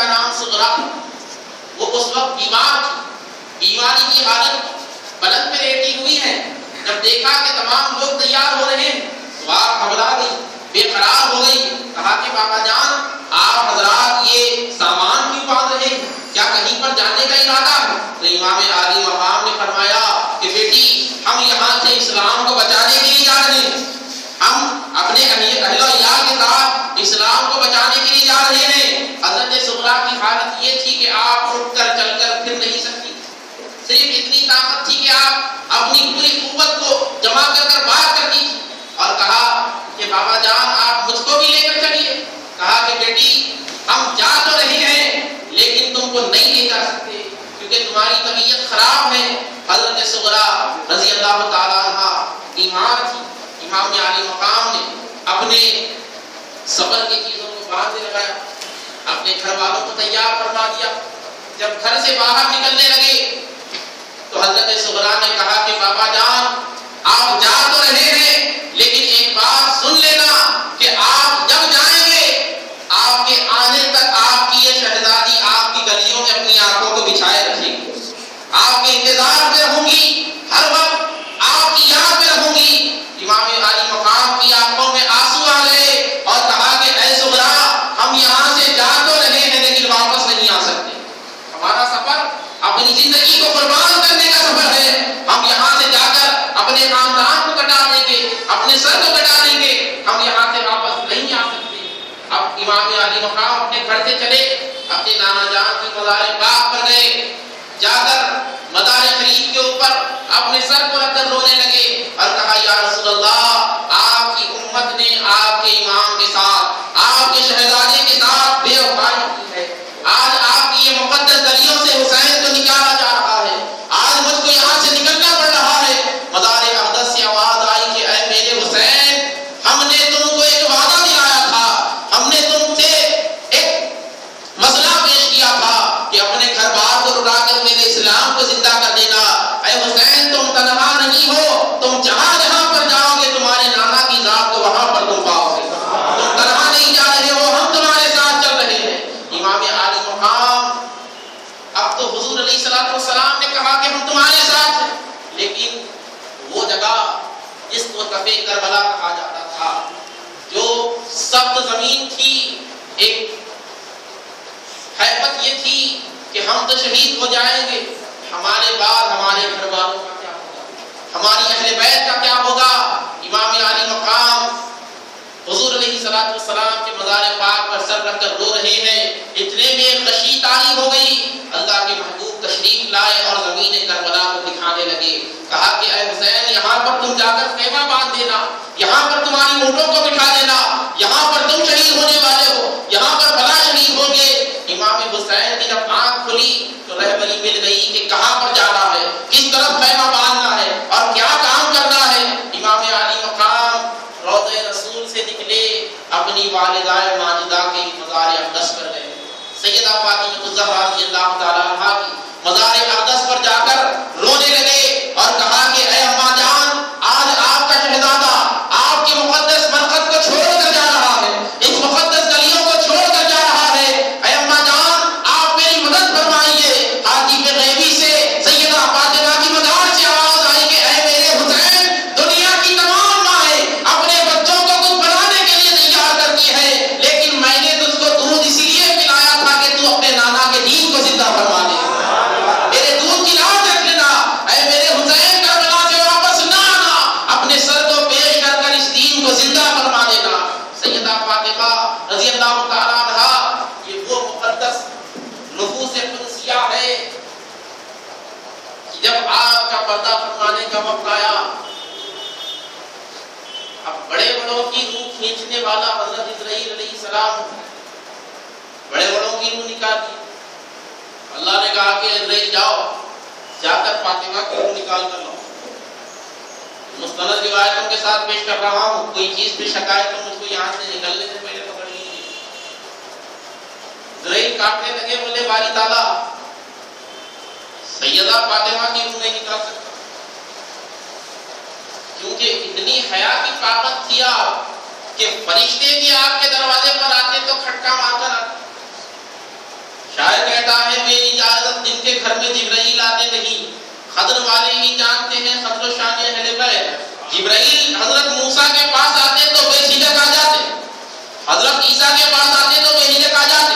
کا نام سغرا، وہ اس وقت بیمار تھی، بیماری کی حالت پلنگ پہ لیٹی ہوئی ہے. جب دیکھا کہ تمام لوگ تیار ہو رہے ہیں تو آپ گھبرا گئی، بے قرار ہو گئی. کہا کہ بابا جان آپ حضرات یہ سامان کیوں باندھ رہے ہیں، کیا کہیں پر جانے کا ارادہ ہے؟ تو امام عالی مقام نے فرمایا کہ بیٹی ہم یہاں سے اسلام کو بچانے کے لیے جا رہے ہیں، ہم اپنے اہل و عیال کے ساتھ اسلام کو بچانے کے لیے جا رہے ہیں. حضرت سغرا کی حالت یہ تھی کہ آپ اٹھ کر چل کر پھر نہیں سکتی، صرف اتنی طاقت تھی کہ آپ اپنی پوری قوت کو جمع کر کر بات کرنی تھی. اور کہا کہ بابا جان آپ مجھ کو بھی لے کر چلیے. کہا کہ بیٹی ہم جا تو رہے ہیں لیکن تم کو نہیں لے جا سکتے کیونکہ تمہاری طبیعت خراب ہے. حضرت سغرا رضی اللہ تعالیٰ عنہ بیمار تھی. امام عالی مقام نے اپنے سفر کی چیزوں کو باندھنے لگایا، اپنے گھر والوں کو تیار فرما دیا. جب گھر سے باہر نکلنے لگے تو حضرت سغرا نے کہا کہ بابا جان آپ جا تو رہے ہیں لیکن ایک بات سن لینا کہ آپ جب جائیں گے آپ کے آنے تک آپ کی یہ شہزادی آپ کی گلیوں میں اپنی آنکھوں کو بچھائے رکھے گی، آپ کے انتظار میں رہوں گی، ہر وقت آپ کی یاد میں رہوں گی. امام عالی مقام کی آنکھوں میں آنسو آ گئے اور کہا کہ اے سغرا ہم یہاں سے جا تو رہے ہیں لیکن واپس نہیں آ سکتے. ہمارا سفر اپنی زندگی کو قربان کرنے کا سفر ہے. ہم یہاں سے جا کر اپنے خاندان کو کٹا دیں گے، اپنے سر کو کٹا دیں گے، ہم یہاں سے واپس نہیں آ سکتے. اب امام عالی مقام اپنے گھر سے چلے، اپنے نانا جان کی مزار پاک پر گئے، جا کر مزار شریف کے اوپر اپنے سر کو رکھ کر رونے لگے اور کہا یا رسول اللہ آپ کی امت نے آپ کے امام کے ساتھ، آپ کے شہزادے کے ساتھ بے وفائی کی ہے. آج آپ کی یہ مقدس گلیوں سے حسین کو نکالا جا رہا ہے، آج مجھ کو یہاں سے نکلنا پڑ رہا ہے. مزار اقدس سے آواز آئی کہ اے میرے حسین ہم نے تم کو ایک وعدہ دلایا تھا، ہم نے تم سے ایک مسئلہ پیش کیا تھا کہ اپنے گھر بار کو لٹا کر میرے اسلام کو زندہ کر دینا. اے حسین تم تنہا نہیں ہو، تم جہاں جہاں پر جاؤ گے تمہارے نانا کی ذات کو وہاں پر تم پاؤ گے. تم تنہا نہیں جا رہے ہو، ہم تمہارے ساتھ چل رہے ہیں. امام عالی مقام اب تو حضور علیہ الصلوۃ والسلام نے کہا کہ ہم تمہارے ساتھ ہیں، لیکن وہ جگہ جس کو تپے کربلا کہا جاتا تھا، جو سخت زمین تھی، ایک حیبت یہ تھی کہ ہم تو شہید ہو جائیں گے، ہمارے بعد ہمارے گھر والوں کا کیا ہوگا، ہماری اہل بیت کا کیا ہوگا. امام عالی مقام حضور علیہ الصلوۃ والسلام کے مزار پاک پر سر رکھ کر رو رہے ہیں. اتنے میں ایک غشی طاری ہو گئی، اللہ کے محبوب تشریف لائے اور زمین کربلا کو دکھانے لگے. کہا کہ اے حسین یہاں پر تم جا کر خیمہ باندھ دینا، یہاں پر تمہاری اونٹوں کو بٹھا دینا، یہاں پر تم شہید ہونے والے ہو، یہاں پر بلا شہید ہوگے. امام حسین کی جب آنکھ کھلی تو رہبری مل گئی کہ کہاں پر جانا ہے، کس طرف خیمہ باندھنا ہے اور کیا کام کرنا ہے. امام عالی مقام روضہ رسول سے نکلے، اپنی والدہ ماجدہ کے مزار اقدس پر گئے. سیدہ فاطمہ الزہرا رضی اللہ تعالی عنہا کی مزار اقدس پر جا کر رونے لگے اور کہا کہ اے اماں جان آج آپ کا شہزادہ آپ کے مقدس مرقد کو چھوڑ کر جا رہا ہے، اس مقدس گلیوں کو چھوڑ کر جا رہا ہے. اے اماں جان آپ میری مدد فرمائیے. حاجب غیبی سے سیدہ فاطمہ کی مزار سے آواز آئی کہ اے میرے حسین دنیا کی تمام مائیں اپنے بچوں کو کچھ بنانے کے لیے تیار کرتی ہے، لیکن میں نے تجھ کو دودھ اسی لیے پلایا تھا کہ تو اپنے نانا کے دین کو زندہ فرما دے. میرے دودھ کی لاج رکھ لینا. اے میرے حسین کربلا سے واپس نہ آنا، اپنے سر کو پیش کر کر اس دین کو زندہ فرما دینا. سیدہ فاطمہ رضی اللہ تعالیٰ عنہا یہ وہ مقدس نفوس قدسیہ ہے کہ جب آپ کا پردہ فرمانے کا وقت آیا، اب بڑے بڑوں کی روح کھینچنے والا حضرت اسرائیل علیہ السلام بڑے بڑوں کی روح نکال دی. اللہ نے کہا کہ اسرائیل جاؤ جا کر فاطمہ کی روح نکال کر لاؤ. مستند روایتوں کے ساتھ پیش کر رہا ہوں، کوئی چیز پہ شکایت تو مجھ کو یہاں سے نکلنے سے پہلے پکڑ لیجیے. اسرائیل کاٹنے لگے، بولے باری تعالیٰ سیدہ فاطمہ کی روح نہیں نکال سکتا، کیونکہ اتنی حیا کی طاقت تھی آپ کہ فرشتے بھی آپ کے دروازے پر آتے تو کھٹکا مار کر آتے. شاعر کہتا ہے میری اجازت جن کے گھر میں جبرائیل آتے نہیں، خضر والے ہی جانتے ہیں خضر و شان اہل بیت۔ جبرائیل حضرت موسیٰ کے پاس آتے تو بے جھجک آ جاتے، حضرت عیسیٰ کے پاس آتے تو بے جھجک آ جاتے۔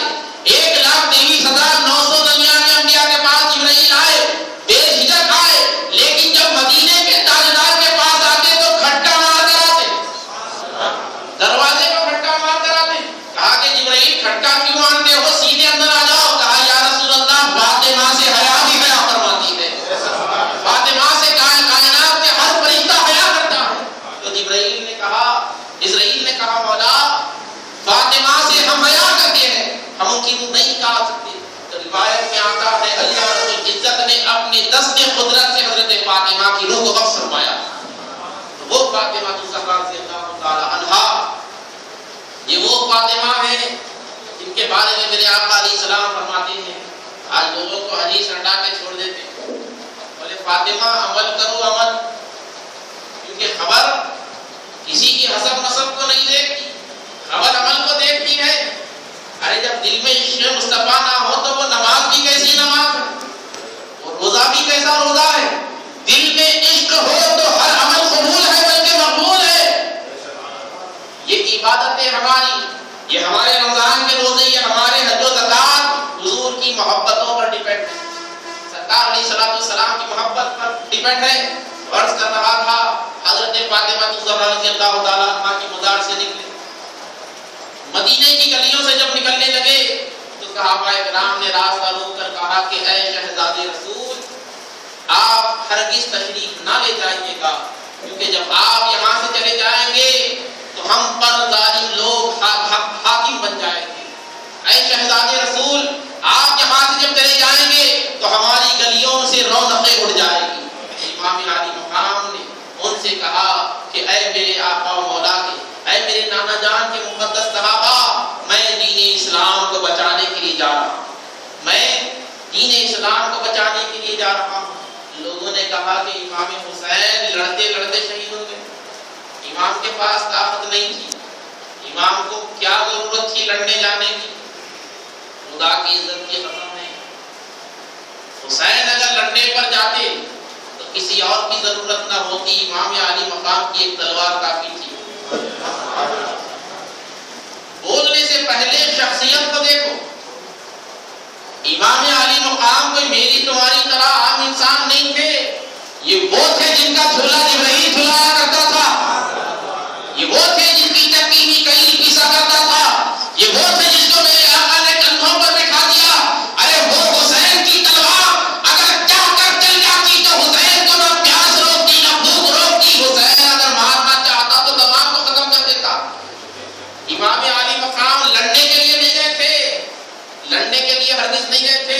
1,23,999 انبیاء کے پاس جبرائیل آئے، بے جھجک آئے، لیکن جب مدینے کے تاجدار کے پاس آتے تو کھٹکا مار کر آتے، دروازے کو کھٹکا مار کر آتے۔ کہا کہ جبرائیل کھٹکا کیوں مارتے ہو، سیدھے اندر آ جاؤ۔ کہا یا رسول اللہ فاطمہ سے حیا بھی حیا فرماتی ہے، فاطمہ سے کائنات کے ہر فرشتہ حیا کرتا ہے۔ تو جبرائیل نے کہا، اسرائیل نے کہا مولا فاطمہ سے ہم حیا کرتے ہیں، ہم ان کی روح نہیں کاٹ سکتے۔ تو روایت میں آتا ہے اللہ رب العزت نے اپنے دست قدرت سے حضرت فاطمہ کی روح کو قبض فرمایا۔ وہ فاطمہ الزہرا رضی اللہ تعالی عنہا، یہ وہ فاطمہ ہے جن کے بارے میں میرے آقا علیہ السلام فرماتے ہیں، آج لوگوں کو حدیث رٹا کے چھوڑ دیتے ہیں، بولے فاطمہ عمل کرو عمل، کیونکہ خبر کسی کی حسب نسب کو نہیں دیکھتی، خبر عمل کو دیکھتی ہے۔ ارے جب دل میں عشق مصطفیٰ نہ ہو تو وہ نماز بھی کیسی نماز ہے، اور روزہ بھی کیسا روزہ ہے۔ دل میں عشق ہو تو ہر عمل قبول ہے بلکہ مقبول ہے۔ یہ عبادتیں ہماری، یہ ہمارے رمضان کے روزے، یہ ہمارے حج و زکات حضور کی محبتوں پر ڈیپینڈ ہے، سرکار علیہ الصلوۃ والسلام کی محبت پر ڈیپینڈ ہے۔ عرض کر رہا تھا حضرت فاطمہ الزہرا رضی اللہ تعالیٰ عنہا کی مزار سے نکلے، مدینے کی گلیوں سے جب نکلنے لگے تو صحابہ کرام نے راستہ روک کر کہا کہ اے شہزادے رسول، آپ ہرگز تشریف نہ لے جائیے گا، کیونکہ جب آپ یہاں سے چلے جائیں گے تو ہم پر ظالم لوگ حاکم بن جائیں گے۔ اے شہزادے رسول، آپ یہاں سے جب چلے جائیں گے تو ہماری گلیوں سے رونقیں اڑ جائیں گی۔ امام علی مقام نے ان سے کہا کہ اے میرے آقا و مولا کے، اے میرے نانا جان کے مقدس صحابہ، میں دین اسلام کو بچانے کے لیے جا رہا ہوں، میں دین اسلام کو بچانے کے لیے جا رہا ہوں۔ لوگوں نے کہا کہ امام حسین لڑتے لڑتے شہید ہو گئے، امام کے پاس طاقت نہیں تھی، امام کو کیا ضرورت تھی لڑنے جانے کی، خدا کی عزت کی قسم ہے حسین اگر لڑنے پر جاتے تو کسی اور کی ضرورت نہ ہوتی، امام علی مقام کی ایک تلوار کافی تھی۔ بولنے سے پہلے شخصیت کو دیکھو، امام علی مقام کوئی میری تمہاری طرح عام انسان نہیں تھے، یہ وہ تھے جن کا جھولا جبرائیل جھلایا کرتا تھا، یہ وہ تھے جن کی چکی میکائیل پیسا کرتا تھا، یہ وہ تھے جس کو میرے آقا نے کندھوں پر بٹھا دیا۔ ارے وہ حسین کی تلوار اگر چاہ کر چل جاتی تو حسین کو نہ پیاس روکتی نہ بھوک روکتی، حسین اگر مارنا چاہتا تو تمام کو ختم کر دیتا۔ امام علی مقام لڑنے کے لیے نہیں گئے تھے، لڑنے کے لیے ہرگز نہیں گئے تھے۔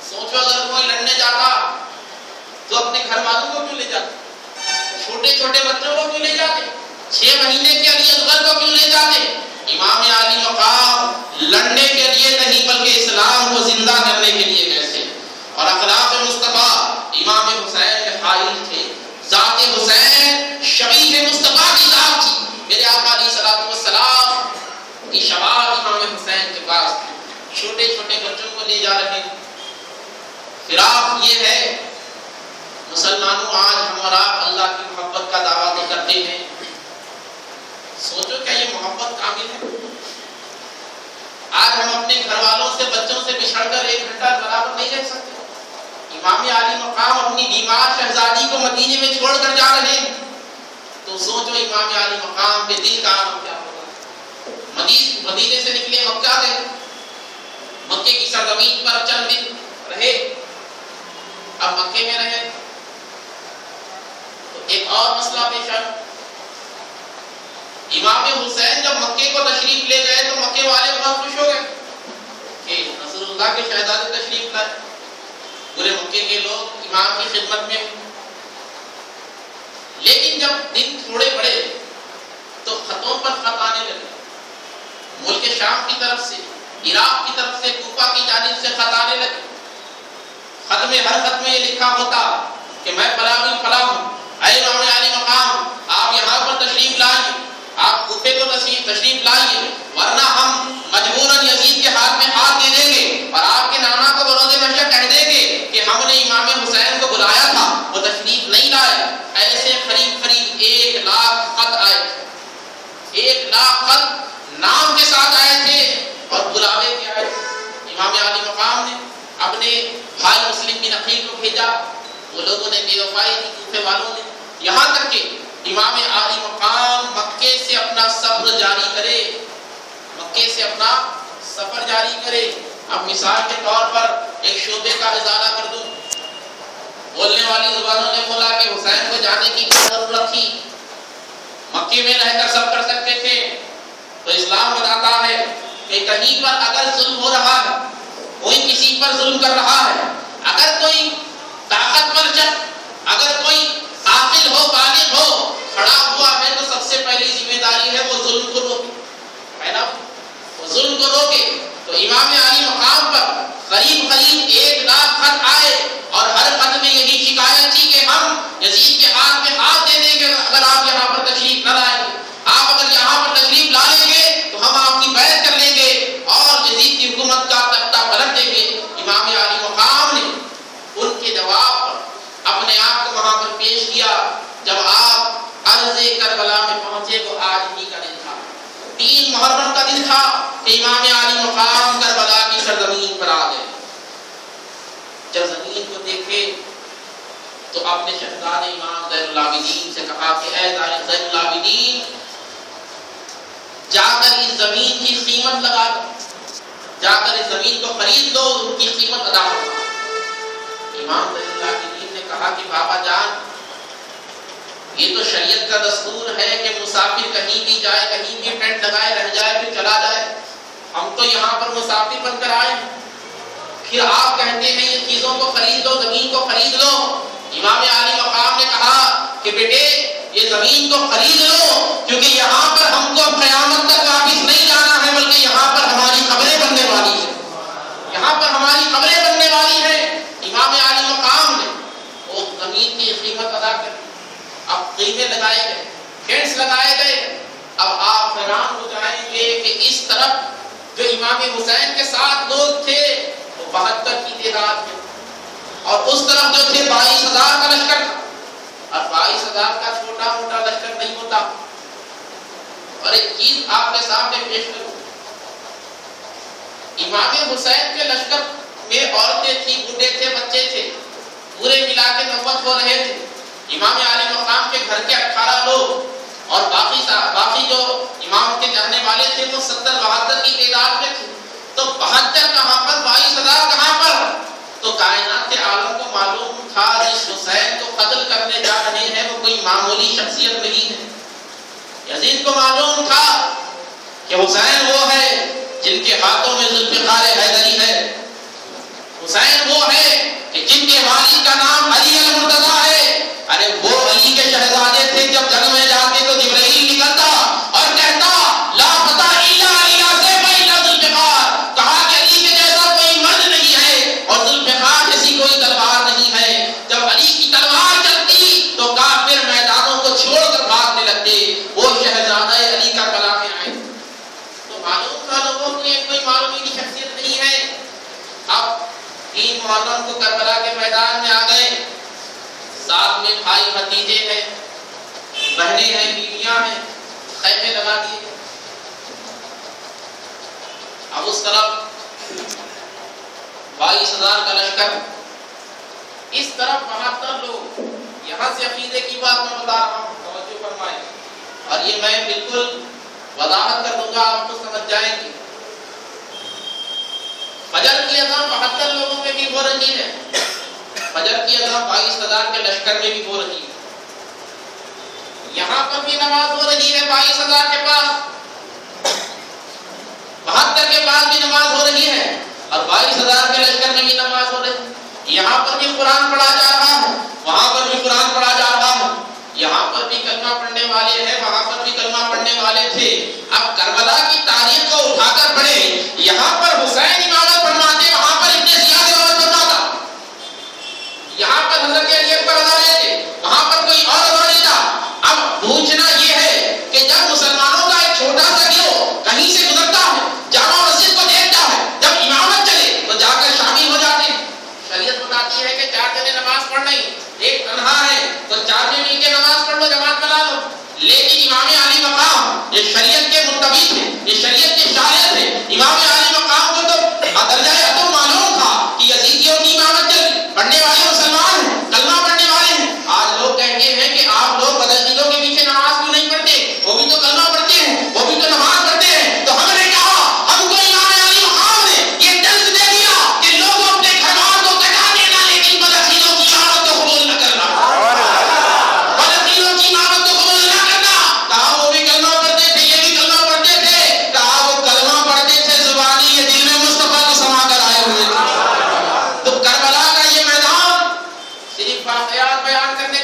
سوچو اگر کوئی لڑنے جاتا تو اپنے گھر والوں کو کیوں لے جاتے، چھوٹے چھوٹے بچوں کو کیوں لے جاتے، 6 مہینے کے علی اصغر کو کیوں لے جاتے۔ امام علی مقام لڑنے کے لیے نہیں بلکہ اسلام کو زندہ کرنے کے لیے گئے تھے، اور اخلاق مصطفیٰ امام حسین کے قائل تھے۔ ذات حسین شبیہ مصطفیٰ کی ذات تھی، میرے آقا علیہ الصلوۃ والسلام کی شباب امام حسین کے پاس تھی، چھوٹے چھوٹے بچوں کو لے جا رہے ہیں۔ فراق یہ ہے مسلمانوں، آج ہم اور آپ اللہ کی محبت کا دعویٰ تو کرتے ہیں، سوچو کیا یہ محبت کامل ہے؟ آج ہم اپنے گھر والوں سے بچوں سے بچھڑ کر 1 گھنٹہ برابر نہیں رہ سکتے۔ امام علی مقام اپنی بیمار شہزادی کو مدینے میں چھوڑ کر جا رہے ہیں، تو سوچو امام علی مقام کے دل کا عالم کیا ہوگا۔ مدینے سے نکلے مکہ گئے، مکے کی سرزمین پر چند دن رہے، اب مکے میں رہے تو ایک اور مسئلہ پیش آیا۔ امام حسین جب مکے کو تشریف لے گئے تو مکے والے بہت خوش ہو گئے کہ رسول اللہ کے شہزادے تشریف لائے، پورے مکے کے لوگ امام کی خدمت میں۔ لیکن جب دن تھوڑے بڑے تو خطوں پر خط آنے لگے، ملک شام کی طرف سے، عراق کی طرف سے، کوفہ کی جانب سے خط آنے لگے۔ خط میں ہر خط میں یہ لکھا ہوتا کہ میں فلاں بن فلاں ہوں، اے امام علی مقام آپ یہاں پر تشریف لائیے، آپ کوفے کو تشریف لائیے، ورنہ ہم مجبوراً یزید کے ہاتھ میں ہاتھ دے دیں گے اور آپ کے 1,00,000 خط نام کے ساتھ آئے تھے اور بلاوے کے آئے تھے۔ امام عالی مقام نے اپنے بھائی مسلم بن عقیل کو بھیجا، وہ لوگوں نے بے وفائی کی، کوفے والوں نے، یہاں تک کہ امام عالی مقام مکے سے اپنا سفر جاری کرے، مکے سے اپنا سفر جاری کرے۔ اب مثال کے طور پر ایک شعبے کا ازالہ کر دوں، بولنے والی زبانوں نے بولا کہ حسین کو جانے کی کیا ضرورت تھی، مکے میں رہ کر سب کر سکتے تھے۔ تو اسلام بتاتا ہے کہ کہیں پر اگر ظلم ہو رہا ہے، کوئی کسی پر ظلم کر رہا ہے، اگر کوئی طاقتور شخص، اگر کوئی عاقل ہو، بالغ ہو، کھڑا ہوا ہے، تو سب سے پہلی ذمہ داری ہے وہ ظلم کو روکے، ہے نا، وہ ظلم کو روکے۔ تو امام عالی مقام پر قریب 1,00,000 خط آئے اور ہر خط میں یہی شکایت تھی کہ ہم یزید کے ہاتھ میں ہاتھ دے دیں گے اگر آپ یہاں پر تشریف نہ لائیں گے، آپ اگر یہاں پر تشریف لا لیں گے تو ہم آپ کی بیعت کر لیں گے اور یزید کی حکومت کا تختہ پلٹ دیں گے۔ امام عالی مقام نے ان کے جواب پر اپنے آپ کو وہاں پر پیش کیا۔ جب آپ عرض کربلا میں پہنچے تو آج ہی کا دن تھا، 3 محرم کا دن تھا کہ امام عالی مقام کربلا کی سرزمین پر آ گئے۔ جب زمین کو دیکھے تو اپنے شہزادے امام زین العابدین سے کہا کہ اے زین العابدین، جا کر اس زمین کی قیمت لگا دو، جا کر اس زمین کو خرید لو، ان کی قیمت ادا کرو۔ امام زین العابدین نے کہا کہ بابا جان، یہ تو شریعت کا دستور ہے کہ مسافر کہیں بھی جائے، کہیں بھی ٹینٹ لگائے، رہ جائے پھر چلا جائے، ہم تو یہاں پر مسافر بن کر آئے ہیں، پھر آپ کہتے ہیں یہ چیزوں کو خرید لو، زمین کو خرید لو۔ امام عالی مقام نے کہا کہ بیٹے یہ زمین کو خرید لو، کیونکہ یہاں پر ہم کو قیامت تک واپس نہیں جانا ہے، بلکہ یہاں پر ہماری قبریں بننے والی ہیں، یہاں پر ہماری قبریں بننے والی ہیں۔ امام عالی مقام نے وہ زمین کی قیمت ادا کر دی۔ اب قیمے لگائے گئے، فینس لگائے گئے۔ اب آپ حیران ہو جائیں گے کہ اس طرف جو امام حسین کے ساتھ لوگ تھے وہ 72 کی تعداد میں، اور اس طرف جو تھے 22,000 کا لشکر تھا، اور 22,000 کا چھوٹا موٹا لشکر نہیں ہوتا۔ اور ایک چیز آپ کے سامنے پیش کروں، امام حسین کے لشکر میں عورتیں تھیں، بوڑھے تھے، بچے تھے، پورے ملا کے 90 ہو رہے تھے۔ امام عالی مقام کے گھر کے 18 لوگ اور باقی جو امام کے چاہنے والے تھے وہ 70-72 کی تعداد میں تھے۔ تو 72 کہاں پر، 22,000 کہاں پر؟ تو کائنات کے عالم کو معلوم تھا جس حسین کو قتل کرنے جا رہے ہیں وہ کوئی معمولی شخصیت نہیں ہے۔ یزید کو معلوم تھا کہ حسین وہ ہے جن کے ہاتھوں میں ذوالفقار حیدری ہے، حسین وہ ہے کہ جن کے والد کا نام علی المرتضیٰ ہے۔ ارے وہ علی کے شہزادے تھے، جب جنگ میں جاتے تو جبرائیل نکلتا اور کہتا لا فتح الا علی سیف الا ذوالفقار، کہا کہ علی کے جیسا کوئی مرد نہیں ہے اور ذوالفقار جیسی کوئی تلوار نہیں ہے۔ جب علی کی تلوار چلتی تو کافر میدانوں کو چھوڑ کر بھاگنے لگتے، وہ شہزادہ علی کا کلام آئے۔ تو معلوم تھا لوگوں کو یہ کوئی معمولی شخصیت نہیں ہے۔ اب 3 محرم کو کربلا کے میدان میں آ گئے، ساتھ میں بھائی بھتیجے ہیں، بہنیں ہیں، بیویاں ہیں، خیمے لگا دیے۔ اب اس طرف 22,000 کا لشکر، اس طرف 72 لوگ۔ یہاں سے عقیدے کی بات میں بتا رہا ہوں، توجہ فرمائیں، اور یہ میں بالکل وضاحت کر دوں گا، آپ کو سمجھ جائیں گے۔ فجر کی اذان 72 لوگوں میں بھی ہو رہی ہے، فجر کی اذان 22,000 کے لشکر میں بھی ہو رہی ہے، یہاں پر بھی نماز ہو رہی ہے 22,000 کے پاس، 72 کے پاس بھی نماز ہو رہی ہے، اور 22,000 کے لشکر میں بھی نماز ہو رہی ہے۔ یہاں پر بھی قرآن پڑھا جا رہا ہے، وہاں پر بھی قرآن پڑھا جا رہا ہے، یہاں پر بھی کلمہ پڑھنے والے ہیں، وہاں پر بھی کلمہ پڑھنے والے تھے۔ اب کربلا کی تاریخ کو اٹھا کر پڑھے، یہاں پر حسین امامت فرماتے، وہاں پر ابن زیاد امامت فرماتا، یہاں پر حضرت علی اکبر ادا لیتے، وہاں پر کوئی اور ادا لیتا۔ اب پوچھنا یہ ہے کہ جب مسلمانوں کا ایک چھوٹا سا گروہ کہیں سے گزرتا ہے، جامع مسجد کو دیکھتا ہے، جب امامت چلے تو جا کر شامل ہو جاتے ہیں۔ شریعت بتاتی ہے کہ 4 جنے نماز پڑھ نہیں، ایک تنہا ہے تو 4 جنے مل کے نماز پڑھ لو، جماعت بنا لو، لیکن امام علی مقام یہ شریعت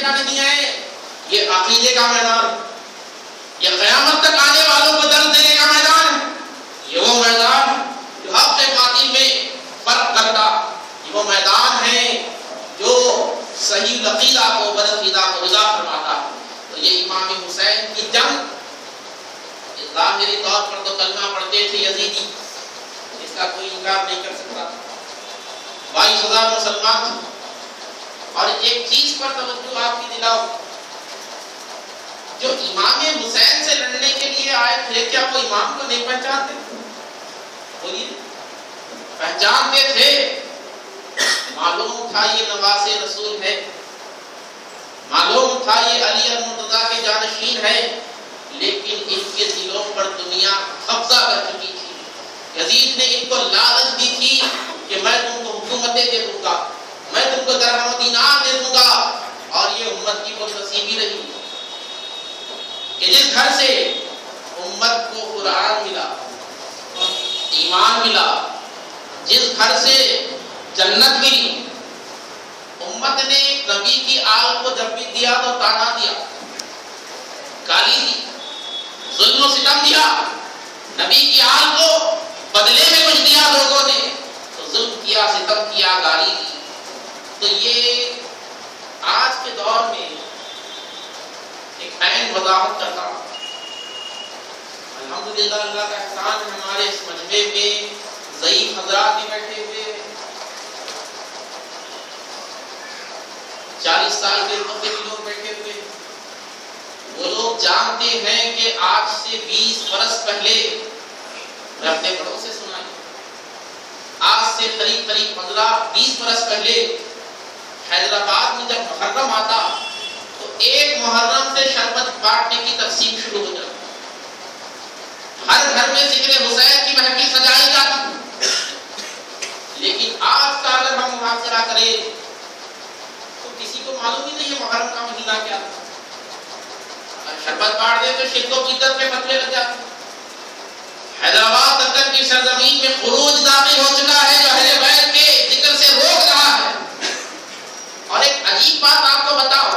کا نہیں ہے، یہ عقیدے کا میدان، یہ قیامت تک آنے والوں کو درس دینے کا میدان ہے، یہ وہ میدان جو حق سے باطل میں فرق کرتا، یہ وہ میدان ہے جو صحیح العقیدہ کو بدعقیدہ کو رضا فرماتا ہے۔ تو یہ امام حسین کی جنگ ظاہری طور پر تو کلمہ پڑھتے تھے یزیدی، اس کا کوئی انکار نہیں کر سکتا، 22,000 مسلمان تھے۔ اور ایک چیز پر توجہ آپ کی دلاؤ، جو امام حسین سے لڑنے کے لیے آئے تھے کیا وہ امام کو نہیں پہچانتے؟ بولیے، پہچانتے تھے، معلوم تھا یہ نواسے رسول ہے، معلوم تھا یہ علی المرتضیٰ کے جانشین ہے، لیکن ان کے دلوں پر دنیا قبضہ کر چکی تھی۔ یزید نے ان کو لالچ دی تھی کہ میں تم کو حکومتیں دے دوں گا، میں تم کو درہم و دینار دے دوں گا، اور یہ امت کی خوش نصیبی رہی کہ جس گھر سے امت کو قرآن ملا، ایمان ملا، جس گھر سے جنت ملی، امت نے نبی کی آل کو جب بھی دیا تو تانا دیا، گالی دی، ظلم و ستم دیا، نبی کی آل کو بدلے میں کچھ دیا لوگوں نے تو ظلم کیا، ستم کیا، گالی دی۔ تو یہ آج کے دور میں ایک عین وضاحت کرتا ہوں۔ الحمدللہ اللہ کا احسان ہے، ہمارے اس مجمع میں ضعیف حضرات بھی بیٹھے ہوئے، 40 سال کے عمر کے بھی لوگ بیٹھے ہوئے۔ وہ لوگ جانتے ہیں کہ آج سے 20 برس پہلے، میں اپنے بڑوں سے سنا ہے، آج سے قریب 15-20 برس پہلے حیدرآباد میں جب محرم آتا تو ایک محرم سے شربت بانٹنے کی تقسیم شروع ہو جاتی، ہر گھر میں ذکر حسین کی محفل سجائی جاتی۔ لیکن آج کا اگر ہم محاصرہ کریں تو کسی کو معلوم ہی نہیں ہے محرم کا مہینہ کیا تھا، شربت بانٹ دے تو شرک و بدعت کے فتوے لگ جاتے۔ حیدرآباد دکن کی سرزمین میں خروج داخل ہو چکا ہے جو اہل بیت کے ذکر سے روک رہا ہے۔ اور ایک عجیب بات آپ کو بتاؤ،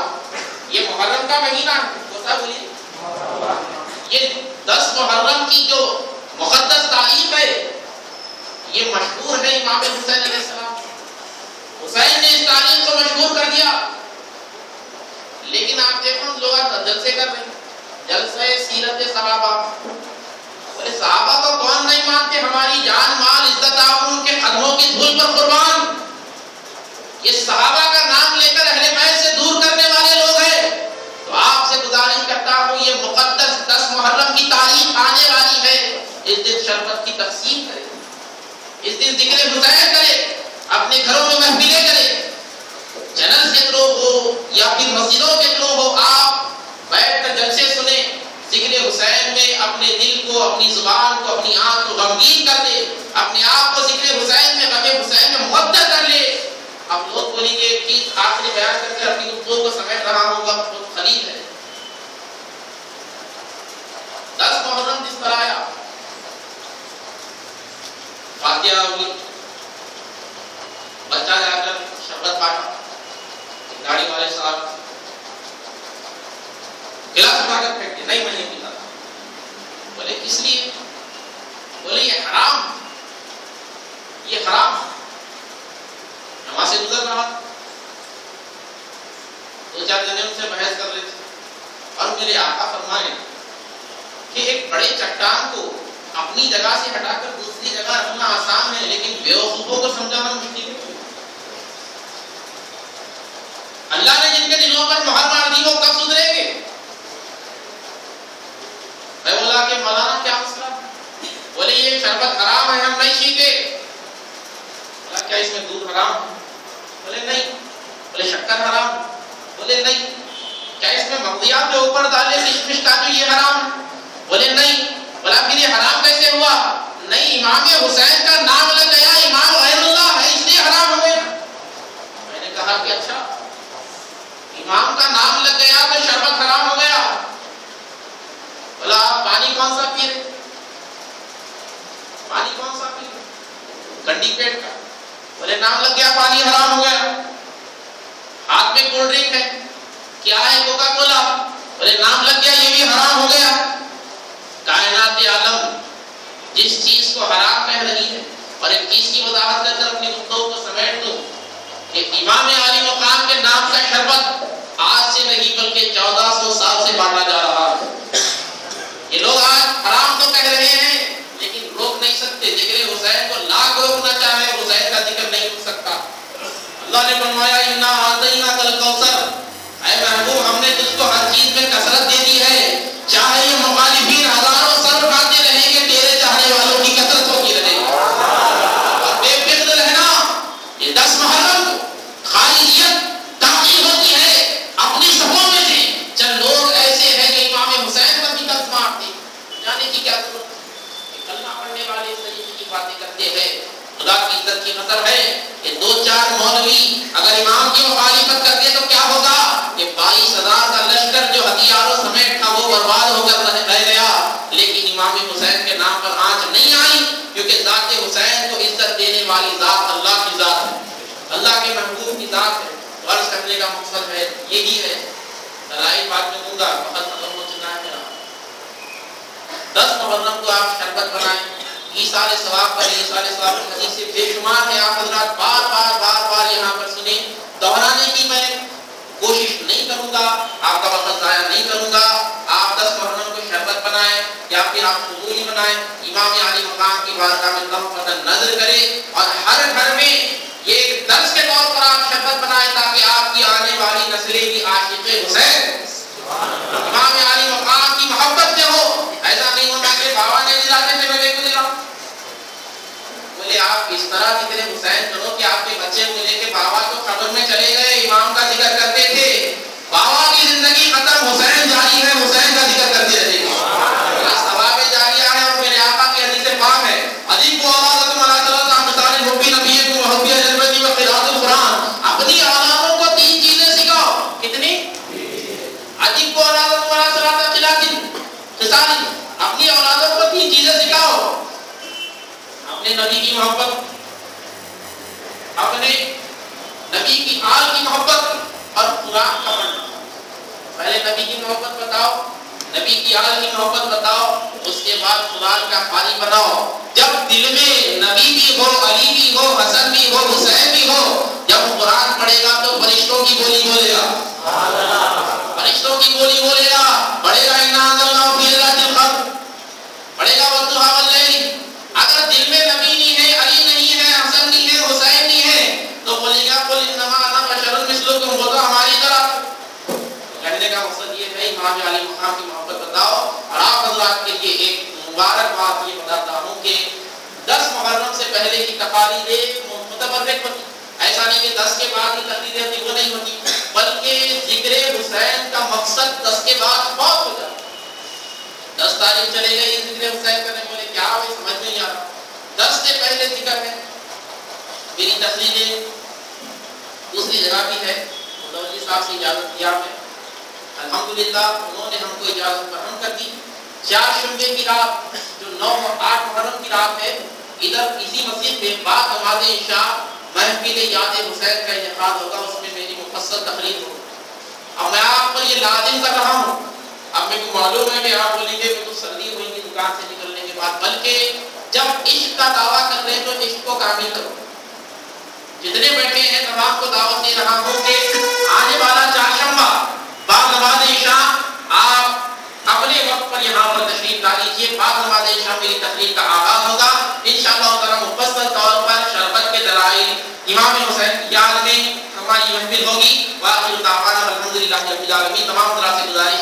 یہ محرم کا مہینہ ہوتا، بولیے، یہ 10 محرم کی جو مقدس تاریخ ہے یہ مشہور ہے امام حسین علیہ السلام، حسین نے اس تاریخ کو مشہور کر دیا۔ لیکن آپ دیکھو ہم لوگ جلسے کر رہے ہیں، جلسے سیرت صحابہ، بولے صحابہ کو کون نہیں مانتے، ہماری جان مال عزت آپ ان کے قدموں کی دھول پر قربان۔ یہ صحابہ کا نام لے کر اہل بیت سے دور کرنے والے لوگ ہیں۔ تو آپ سے گزارش کرتا ہوں، یہ مقدس 10 محرم کی تاریخ آنے والی ہے، اس دن شربت کی تقسیم کرے، اس دن ذکر حسین کرے، اپنے گھروں میں محفلیں کرے، چینل کے تھرو ہو یا پھر مسجدوں کے تھرو ہو، آپ بیٹھ کر جلسے سنیں، ذکر حسین میں اپنے دل کو، اپنی زبان کو، اپنی آنکھ کو غمگین کر دے، اپنے آپ کو ذکر حسین میں، غم حسین میں مبتلا کر لے۔ اب لوگ بولیں گے ایک چیز آخری بیان کر کے اپنی گفتگو کو سمیٹ رہا ہوں، وقت بہت قلیل ہے۔ 10 محرم جس پر آیا، فاتحہ ہوئی، بچہ جا کر شربت بانٹا، گاڑی والے صاحب گلاس اٹھا کر پھینک دیا، نہیں میں نہیں پیتا۔ بولے کس لیے؟ بولے یہ حرام، یہ حرام۔ وہاں سے گزر رہا، 2-4 جنے ان سے بحث کر رہے تھے، اور میرے آقا فرمائے کہ ایک بڑے چٹان کو اپنی جگہ سے ہٹا کر دوسری جگہ رکھنا آسان ہے، لیکن بیوقوفوں کو سمجھانا مشکل ہے۔ اللہ نے جن کے دلوں پر مہر مار دی وہ کب سدھریں گے؟ میں بولا کہ مولانا کیا مسئلہ؟ بولے یہ شربت حرام ہے، ہم نہیں پیتے۔ بولا کیا اس میں دودھ حرام ہے؟ بولے نہیں۔ بولے شکر حرام؟ بولے نہیں۔ کیا اس میں مغزیات جو اوپر ڈالے کشمش کاجو یہ حرام ہے؟ بولے نہیں۔ بولا پھر یہ حرام کیسے ہوا؟ نہیں، امام حسین کا نام لگ گیا، امام غیر اللہ ہے اس لیے حرام ہو گیا۔ میں نے کہا کہ اچھا، امام کا نام لگ گیا تو شربت حرام ہو گیا۔ بولا آپ پانی کون سا پی رہے؟ پانی کون سا پی رہے؟ گنڈی پیٹ کا۔ بولے نام لگ گیا پانی حرام ہو گیا۔ ہاتھ میں کولڈ ڈرنک ہے، کیا ہے کوکا کولا؟ بولے نام لگ گیا یہ بھی حرام ہو گیا۔ کائنات عالم جس چیز کو حرام کہہ رہی ہے، اور ایک چیز کی وضاحت کر کر اپنی گفتگو کو سمیٹ دوں کہ امام عالی مقام کے نام کا شربت آج سے نہیں بلکہ 1400 سال سے بانٹا جا رہا ہے۔ یہ لوگ آج حرام تو کہہ رہے ہیں لیکن روک نہیں سکتے۔ ذکر حسین کو لاکھ روکنا چاہے، حسین کا ذکر نہیں روک سکتا۔ اللہ نے فرمایا انا اعطیناک الکوثر، اے محبوب ہم نے تجھ کو ہر چیز میں کثرت دے دی ہے، چاہے یہ مخالفین ہزاروں سر اٹھاتے رہیں گے تیرے چاہنے والوں کی کثرت ہوتی رہے گی۔ اور بے فکر رہنا، یہ 10 محرم خالصیت تحقیق ہوتی ہے اپنی صفوں میں سے چند لوگ ایسے ہیں جو امام حسین پر بھی قسم مارتے جانے کی کیا ضرورت ہے؟ کلمہ پڑھنے والے اس طریقے کی باتیں کرتے ہیں۔ خدا کی عزت کی خطر ہے کہ 2-4 مولوی اگر امام کی مخالفت کرتے تو کیا ہوگا کہ 22,000 کا لشکر جو ہتھیاروں سمیت تھا وہ برباد ہو کر رہ گیا، لیکن امام حسین کے نام پر آنچ نہیں آئی، کیونکہ ذات حسین کو عزت دینے والی ذات اللہ کی ذات ہے، اللہ کے محبوب کی ذات ہے۔ غرض کرنے کا مقصد ہے یہی ہے، دلائل بعد میں دوں گا، وقت ختم ہو چکا ہے میرا۔ 10 محرم کو آپ شربت بنائیں، ایثار ثواب پر ایثار ثواب کی حدیث سے بے شمار ہے، آپ حضرات بار بار یہاں پر سنیں، دہرانے کی میں کوشش نہیں کروں گا، آپ کا وقت ضائع نہیں کروں گا۔ آپ 10 محرم کو شربت بنائیں یا پھر آپ حضوری بنائیں، امام عالی مقام کی بارگاہ میں اللہ نظر کریں، اور ہر گھر میں یہ ایک درس کے طور پر آپ شربت بنائیں تاکہ آپ کی آنے والی نسلیں بھی عاشق حسین امام عالی مقام کی محبت سے ہو۔ ایسا نہیں ہونا کہ بابا نے دلاتے تھے میں بھی دلاؤں، بولے آپ اس طرح ذکر حسین کرو کہ آپ کے بچے بولے کہ بابا تو قبر میں چلے گئے امام کا ذکر کرتے تھے، بابا کی زندگی ختم، حسین جاری ہے، حسین کا ذکر کرتے رہے گا۔ ثواب جاریہ ہے، اور میرے آقا کی حدیث پاک ہے، عجیب کو اولادکم علی ثلاث مثال حب نبیکم وحب جنبی وقراءۃ القرآن، اپنی اولادوں کو 3 چیزیں سکھاؤ۔ کتنی؟ عجیب کو اولادکم علی ثلاث خصال، اپنی اولادوں کو 3 چیزیں سکھاؤ، اپنے نبی کی محبت، اپنے نبی کی آل کی محبت اور قرآن کا پڑھنا۔ پہلے نبی کی محبت بتاؤ، نبی کی آل کی محبت بتاؤ، اس کے بعد قرآن کا قاری بناؤ۔ جب دل میں نبی بھی ہو، علی بھی ہو، حسن بھی ہو، حسین بھی ہو، جب قرآن پڑھے گا تو فرشتوں کی بولی بولے گا، فرشتوں کی بولی بولے گا، پڑھے گا انا انزلناہ فی لیلۃ القدر، پڑھے گا والضحیٰ واللیل۔ اگر دل میں نبی نہیں ہے، علی نہیں ہے، حسن نہیں ہے، حسین نہیں ہے، تو بولے گا قل انما انا بشر مثلکم، وہ تو ہماری طرح۔ کہنے کا مقصد یہ ہے امام علی مقام کی محبت بتاؤ، اور آپ حضرات کے لیے ایک مبارک بات یہ بتاتا ہوں کہ 10 محرم سے پہلے کی تقاریریں متبرک ہوتی، ایسا نہیں کہ 10 کے بعد کی تقریریں ہوتی وہ نہیں ہوتی، بلکہ ذکر حسین کا مقصد 10 کے بعد بہت ہو جاتا۔ 10 تاریخ چلے گئے یہ ذکر حسین کرنے، بولے کیا بھائی سمجھ نہیں آ رہا، 10 سے پہلے ذکر ہے۔ میری تقریریں دوسری جگہ بھی ہے، متولی صاحب سے اجازت دیا میں، الحمدللہ انہوں نے ہم کو اجازت فراہم کر دی۔ 4 شنبے کی رات جو 9 اور 8 محرم کی رات ہے، ادھر اسی مسجد میں بعد نماز عشاء محفل یاد حسین کا انعقاد ہوگا، اس میں میری مفصل تقریر ہوگی۔ اب میں آپ کو یہ لازم کر رہا ہوں، اب میرے کو معلوم ہے کہ آپ بولیں گے تو سردی ہوئی گی دکان سے نکلنے کے بعد، بلکہ جب عشق کا دعویٰ کر رہے ہیں تو عشق کو کامل کرو۔ جتنے بیٹھے ہیں تمام کو دعوت دے رہا ہوں کہ آنے والا 4 شنبہ بعد نماز عشاء آپ اپنے وقت پر یہاں پر تشریف لا لیجیے۔ بعد نماز عشاء میری تقریر کا آغاز ہوگا، انشاءاللہ تعالی مفصل طور پر شربت کے دلائل امام حسین کی یاد میں ہماری محفل ہوگی۔ واخر دعوانا الحمدللہ رب العالمین۔ تمام حضرات سے گزارش